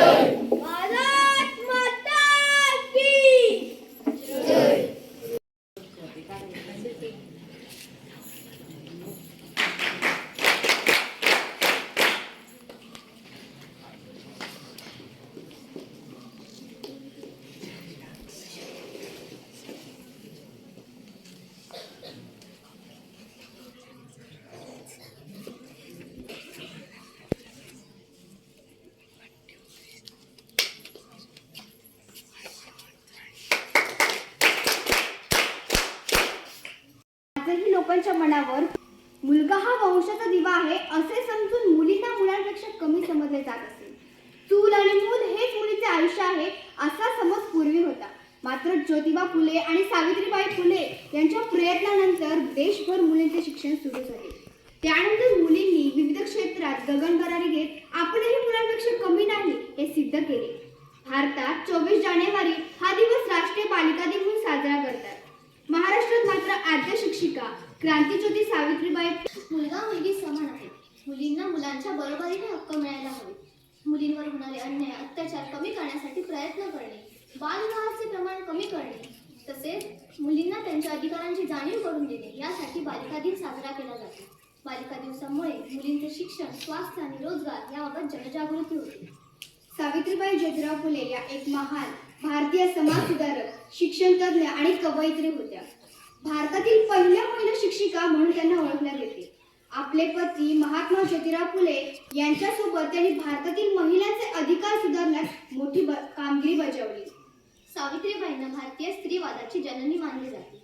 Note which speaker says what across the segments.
Speaker 1: भारत माता की जय.
Speaker 2: आजही लोकांच्या मनावर मुलगा हा वंशाचा दिवा आहे असे समजून मुलींना मुलांपेक्षा कमी समजले जात असे. चूल आणि मूल हेच मुलीचे आयुष्य आहे असा समज पूर्वी होता. मात्र ज्योतिबा फुले आणि सावित्रीबाई फुले यांच्या प्रयत्नानंतर देशभर मुलींचे शिक्षण सुरू झाले. त्यानंतर मुलींनी विविध क्षेत्रात गगनभरारी घेत आपणही मुलांपेक्षा कमी नाही हे सिद्ध केले. भारतात 24 जानेवारी हा दिवस राष्ट्रीय बालिका दिन म्हणून साजरा करतात. महाराष्ट्रात मात्र आद्य शिक्षिका क्रांतीज्योती सावित्रीबाई
Speaker 3: मुलगा मुलगी समान आहे. मुलींना मुलांच्या बरोबरीने हक्क मिळायला हवे. मुलींवर होणारे अन्याय अत्याचार कमी करण्यासाठी प्रयत्न करणे, बालविवाहाचे प्रमाण कमी करणे, तसेच मुलींना त्यांच्या अधिकारांची जाणीव करून देणे यासाठी बालिका दिन साजरा केला जातो. बालिका दिवसामुळे मुलींचे शिक्षण, स्वास्थ्य आणि रोजगार याबाबत जनजागृती होते.
Speaker 2: सावित्रीबाई ज्योतिराव फुले या एक महान भारतीय समाज सुधारक, शिक्षण तज्ञ आणि कवयित्री होत्या. भारतातील पहिल्या महिला शिक्षिका म्हणून त्यांना ओळखण्यात येते. आपले पती महात्मा ज्योतिराव फुले यांच्यासोबत त्यांनी भारतातील महिलांचे अधिकार सुधारण्यात मोठी कामगिरी बजावली.
Speaker 3: सावित्रीबाईंना भारतीय स्त्रीवादाची जननी मानले जाते.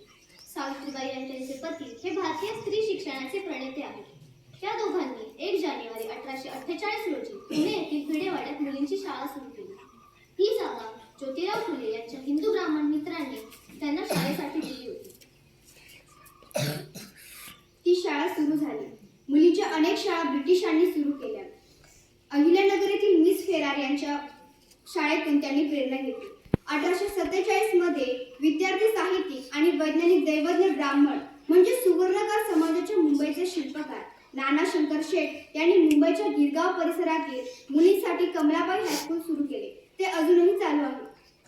Speaker 3: सावित्रीबाई यांचे पती हे भारतीय स्त्री शिक्षणाचे प्रणेते आहेत. या दोघांनी 1 जानेवारी 1848 रोजी पुणे येथील भिडेवाड्यात मुलींची शाळा सुरू केली. ही जागा ज्योतिराव फुले यांच्या हिंदू ब्राह्मण मित्रांनी त्यांना शाळेसाठी दिली होती.
Speaker 2: ती शाळा सुरू झाली. मुलींच्या अनेक शाळा ब्रिटिशांनी सुरू केल्या. अहिल्यानगर येथील मिस फेरार यांच्या शाळेतून त्यांनी प्रेरणा घेतली. 1847 मध्ये विद्यार्थी साहित्यिक आणि वैज्ञानिक दैवज्ञ ब्राह्मण म्हणजे सुवर्णकार समाजाचे मुंबईचे शिल्पकार नाना शंकर शेठ यांनी मुंबईच्या गिरगाव परिसरातील मुलींसाठी कमलाबाई हायस्कूल सुरू केले. ते अजूनही चालू आहे.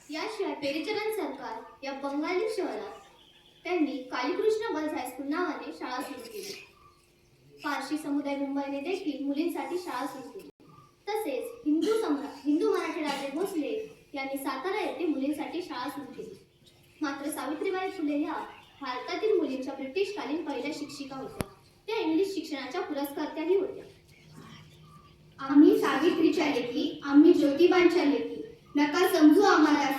Speaker 3: याशिवाय पेरिचरण सरकार या बंगाली शहरात त्यांनी कालीकृष्ण गर्ल्स हायस्कूल नावाने शाळा सुरू केली. पारशी समुदाय मुंबईने देखील मुलींसाठी शाळा सुरू केली. तसेच हिंदू मराठे राजे भोसले यांनी सातारा येथे मुलींसाठी शाळा सुरू केली. मात्र सावित्रीबाई फुले ह्या भारतातील मुलींच्या ब्रिटिशकालीन पहिल्या शिक्षिका होत्या. त्या इंग्लिश शिक्षणाच्या पुरस्कर्त्याही होत्या.
Speaker 2: आम्ही सावित्रीच्या लेकी, आम्ही ज्योतिबांच्या लेकी, नका समजू आम्हाला